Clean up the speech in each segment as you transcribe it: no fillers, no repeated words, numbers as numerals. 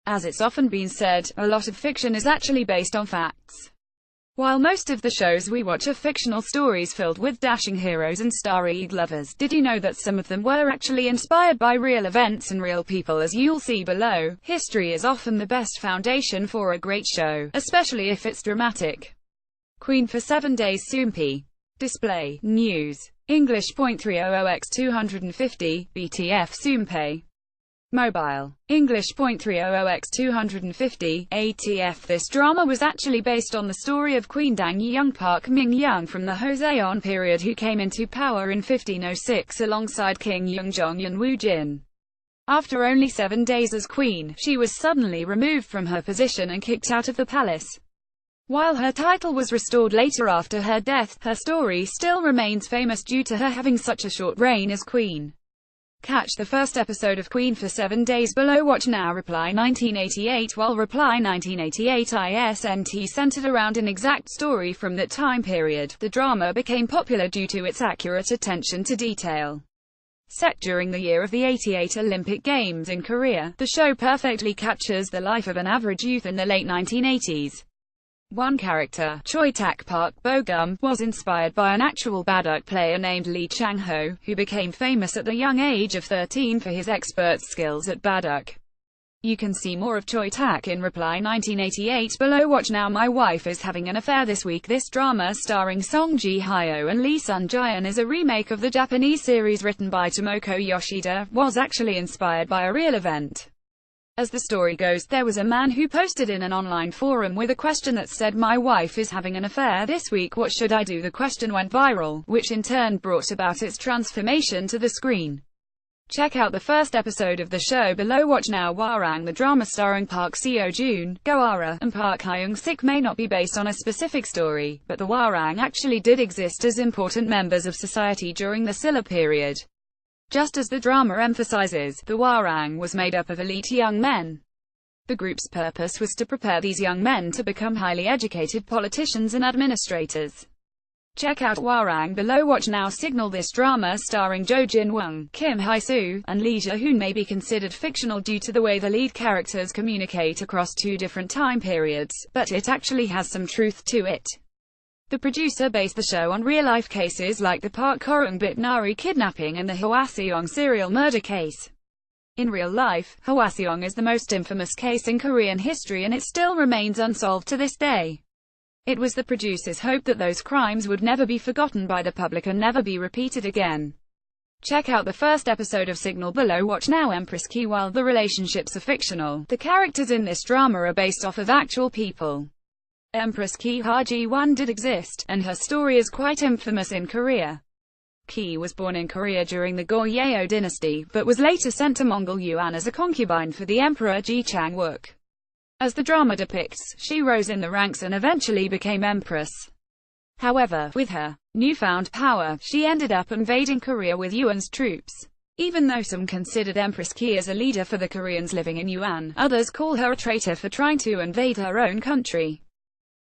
As it's often been said, a lot of fiction is actually based on facts. While most of the shows we watch are fictional stories filled with dashing heroes and starry lovers, did you know that some of them were actually inspired by real events and real people? As you'll see below, history is often the best foundation for a great show, especially if it's dramatic. Queen for 7 Days Soompi. Display, News. English .300x250, BTF Soompe. Mobile. English .300x250, ATF. This drama was actually based on the story of Queen Dang Young Park Ming Young from the Joseon period, who came into power in 1506 alongside King Yeongjong and Wu Jin. After only 7 days as queen, she was suddenly removed from her position and kicked out of the palace. While her title was restored later after her death, her story still remains famous due to her having such a short reign as queen. Catch the first episode of Queen for 7 Days below. Watch now. Reply 1988. While Reply 1988 ISNT centered around an exact story from that time period, the drama became popular due to its accurate attention to detail. Set during the year of the '88 Olympic Games in Korea, the show perfectly captures the life of an average youth in the late 1980s. One character, Choi Tak Park Bo-gum, was inspired by an actual Baduk player named Lee Chang-ho, who became famous at the young age of 13 for his expert skills at Baduk. You can see more of Choi Tak in Reply 1988 below. Watch now. My Wife is Having an Affair this week. This drama starring Song Ji-hyo and Lee Sun-jaeon is a remake of the Japanese series written by Tomoko Yoshida, was actually inspired by a real event. As the story goes, there was a man who posted in an online forum with a question that said, "My wife is having an affair this week, what should I do?" The question went viral, which in turn brought about its transformation to the screen. Check out the first episode of the show below. Watch now. Hwarang. The drama starring Park Seo-joon, Go Ara, and Park Hyung-sik may not be based on a specific story, but the Hwarang actually did exist as important members of society during the Silla period. Just as the drama emphasizes, the Hwarang was made up of elite young men. The group's purpose was to prepare these young men to become highly educated politicians and administrators. Check out Hwarang below. Watch now. Signal. This drama starring Jo Jin-woong, Kim Hae-soo, and Lee Ja-hoon may be considered fictional due to the way the lead characters communicate across two different time periods, but it actually has some truth to it. The producer based the show on real-life cases like the Park Korung-bit Nari kidnapping and the Hwaseong serial murder case. In real life, Hwaseong is the most infamous case in Korean history and it still remains unsolved to this day. It was the producer's hope that those crimes would never be forgotten by the public and never be repeated again. Check out the first episode of Signal below. Watch now. Empress Ki. While the relationships are fictional, the characters in this drama are based off of actual people. Empress Ki Ha-ji-won did exist, and her story is quite infamous in Korea. Ki was born in Korea during the Goryeo dynasty, but was later sent to Mongol Yuan as a concubine for the Emperor Ji Chang-wook. As the drama depicts, she rose in the ranks and eventually became empress. However, with her newfound power, she ended up invading Korea with Yuan's troops. Even though some considered Empress Ki as a leader for the Koreans living in Yuan, others call her a traitor for trying to invade her own country.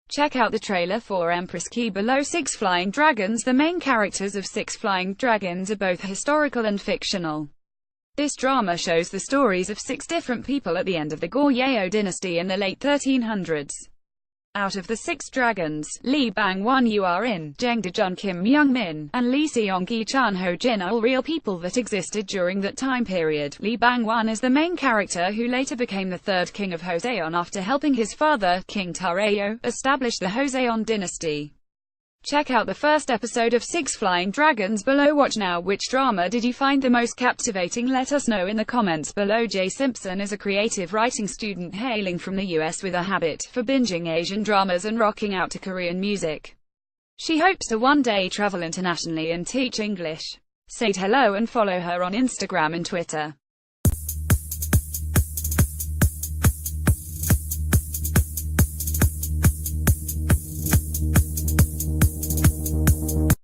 Check out the trailer for Empress Ki below. Six Flying Dragons. The main characters of Six Flying Dragons are both historical and fictional. This drama shows the stories of 6 different people at the end of the Goryeo dynasty in the late 1300s. Out of the 6 dragons, Lee Bang-won, Yu-in, Jang Da-jun, Kim Myung-min, and Lee Seong-gi, Chan Ho-jin are all real people that existed during that time period. Lee Bang-won is the main character who later became the 3rd king of Joseon after helping his father, King Tareyo, establish the Joseon dynasty. Check out the first episode of 6 Flying Dragons below. Watch now. Which drama did you find the most captivating? Let us know in the comments below. Jay Simpson is a creative writing student hailing from the US with a habit for binging Asian dramas and rocking out to Korean music. She hopes to one day travel internationally and teach English. Say hello and follow her on Instagram and Twitter.